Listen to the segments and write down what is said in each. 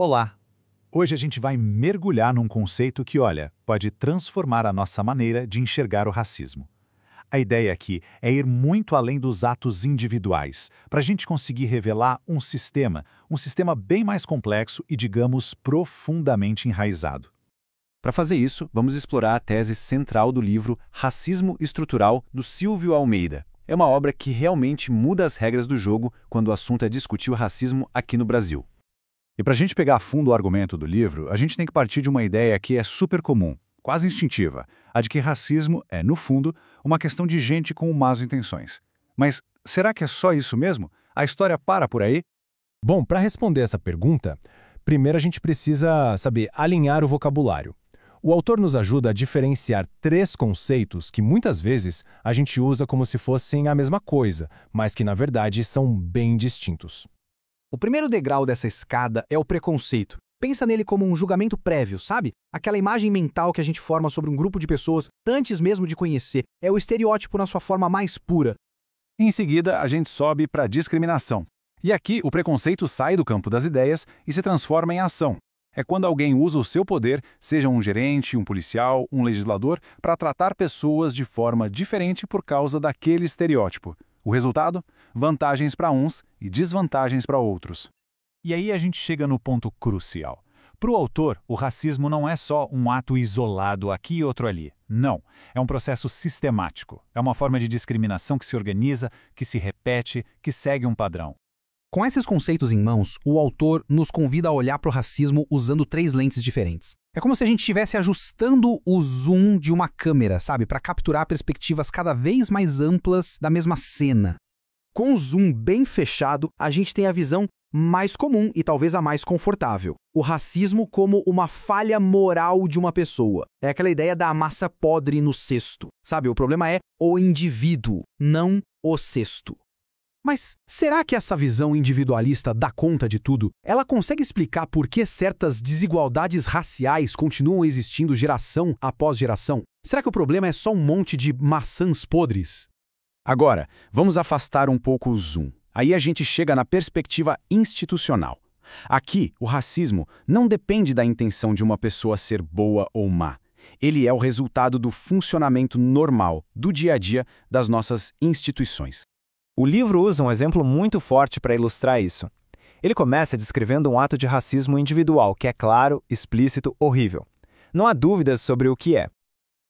Olá! Hoje a gente vai mergulhar num conceito que, olha, pode transformar a nossa maneira de enxergar o racismo. A ideia aqui é ir muito além dos atos individuais, para a gente conseguir revelar um sistema bem mais complexo e, digamos, profundamente enraizado. Para fazer isso, vamos explorar a tese central do livro Racismo Estrutural, do Silvio Almeida. É uma obra que realmente muda as regras do jogo quando o assunto é discutir o racismo aqui no Brasil. E para a gente pegar a fundo o argumento do livro, a gente tem que partir de uma ideia que é super comum, quase instintiva, a de que racismo é, no fundo, uma questão de gente com más intenções. Mas será que é só isso mesmo? A história para por aí? Bom, para responder essa pergunta, primeiro a gente precisa saber alinhar o vocabulário. O autor nos ajuda a diferenciar três conceitos que muitas vezes a gente usa como se fossem a mesma coisa, mas que na verdade são bem distintos. O primeiro degrau dessa escada é o preconceito. Pensa nele como um julgamento prévio, sabe? Aquela imagem mental que a gente forma sobre um grupo de pessoas antes mesmo de conhecer. É o estereótipo na sua forma mais pura. Em seguida, a gente sobe para a discriminação. E aqui, o preconceito sai do campo das ideias e se transforma em ação. É quando alguém usa o seu poder, seja um gerente, um policial, um legislador, para tratar pessoas de forma diferente por causa daquele estereótipo. O resultado? Vantagens para uns e desvantagens para outros. E aí a gente chega no ponto crucial. Para o autor, o racismo não é só um ato isolado aqui e outro ali. Não. É um processo sistemático. É uma forma de discriminação que se organiza, que se repete, que segue um padrão. Com esses conceitos em mãos, o autor nos convida a olhar para o racismo usando três lentes diferentes. É como se a gente estivesse ajustando o zoom de uma câmera, sabe? Para capturar perspectivas cada vez mais amplas da mesma cena. Com o zoom bem fechado, a gente tem a visão mais comum e talvez a mais confortável. O racismo como uma falha moral de uma pessoa. É aquela ideia da massa podre no cesto. Sabe, o problema é o indivíduo, não o cesto. Mas será que essa visão individualista dá conta de tudo? Ela consegue explicar por que certas desigualdades raciais continuam existindo geração após geração? Será que o problema é só um monte de maçãs podres? Agora, vamos afastar um pouco o zoom. Aí a gente chega na perspectiva institucional. Aqui, o racismo não depende da intenção de uma pessoa ser boa ou má. Ele é o resultado do funcionamento normal, do dia a dia, das nossas instituições. O livro usa um exemplo muito forte para ilustrar isso. Ele começa descrevendo um ato de racismo individual que é claro, explícito, horrível. Não há dúvidas sobre o que é.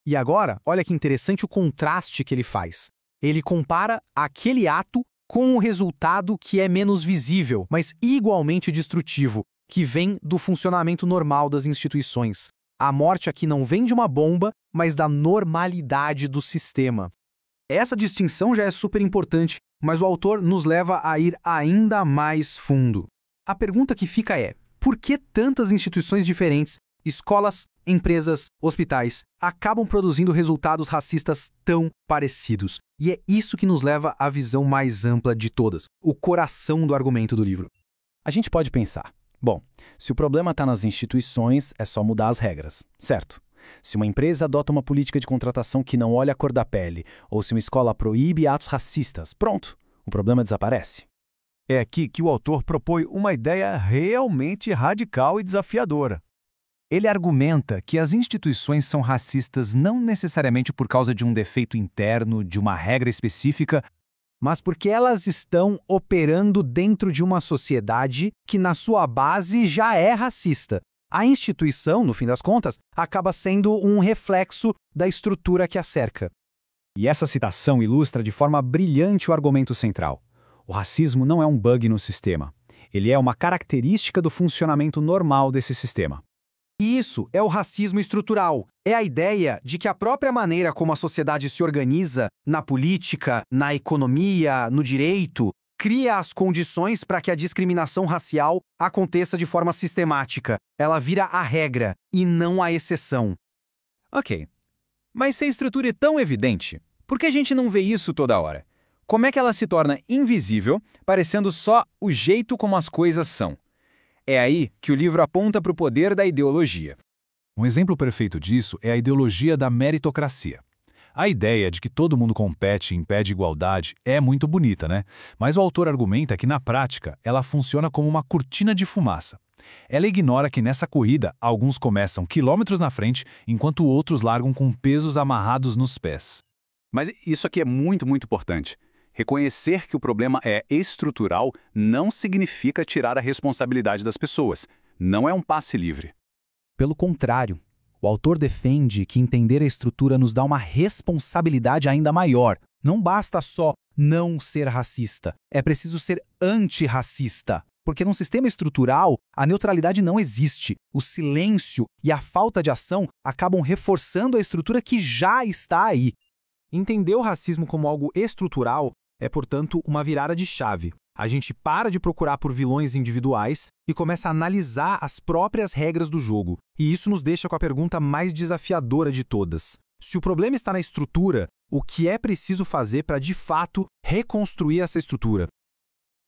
E agora, olha que interessante o contraste que ele faz. Ele compara aquele ato com o resultado que é menos visível, mas igualmente destrutivo, que vem do funcionamento normal das instituições. A morte aqui não vem de uma bomba, mas da normalidade do sistema. Essa distinção já é super importante, mas o autor nos leva a ir ainda mais fundo. A pergunta que fica é: por que tantas instituições diferentes, escolas, empresas, hospitais, acabam produzindo resultados racistas tão parecidos? E é isso que nos leva à visão mais ampla de todas, o coração do argumento do livro. A gente pode pensar, bom, se o problema está nas instituições, é só mudar as regras, certo? Se uma empresa adota uma política de contratação que não olha a cor da pele, ou se uma escola proíbe atos racistas, pronto, o problema desaparece. É aqui que o autor propõe uma ideia realmente radical e desafiadora. Ele argumenta que as instituições são racistas não necessariamente por causa de um defeito interno, de uma regra específica, Mas porque elas estão operando dentro de uma sociedade que, na sua base, já é racista. A instituição, no fim das contas, acaba sendo um reflexo da estrutura que a cerca. E essa citação ilustra de forma brilhante o argumento central. O racismo não é um bug no sistema. Ele é uma característica do funcionamento normal desse sistema. E isso é o racismo estrutural. É a ideia de que a própria maneira como a sociedade se organiza, na política, na economia, no direito, cria as condições para que a discriminação racial aconteça de forma sistemática. Ela vira a regra e não a exceção. Ok, mas se a estrutura é tão evidente, por que a gente não vê isso toda hora? Como é que ela se torna invisível, parecendo só o jeito como as coisas são? É aí que o livro aponta para o poder da ideologia. Um exemplo perfeito disso é a ideologia da meritocracia. A ideia de que todo mundo compete em pé de igualdade é muito bonita, né? Mas o autor argumenta que, na prática, ela funciona como uma cortina de fumaça. Ela ignora que nessa corrida, alguns começam quilômetros na frente, enquanto outros largam com pesos amarrados nos pés. Mas isso aqui é muito importante. Reconhecer que o problema é estrutural não significa tirar a responsabilidade das pessoas. Não é um passe livre. Pelo contrário, o autor defende que entender a estrutura nos dá uma responsabilidade ainda maior. Não basta só não ser racista, é preciso ser antirracista. Porque num sistema estrutural, a neutralidade não existe. O silêncio e a falta de ação acabam reforçando a estrutura que já está aí. Entender o racismo como algo estrutural é, portanto, uma virada de chave. A gente para de procurar por vilões individuais e começa a analisar as próprias regras do jogo. E isso nos deixa com a pergunta mais desafiadora de todas. Se o problema está na estrutura, o que é preciso fazer para, de fato, reconstruir essa estrutura?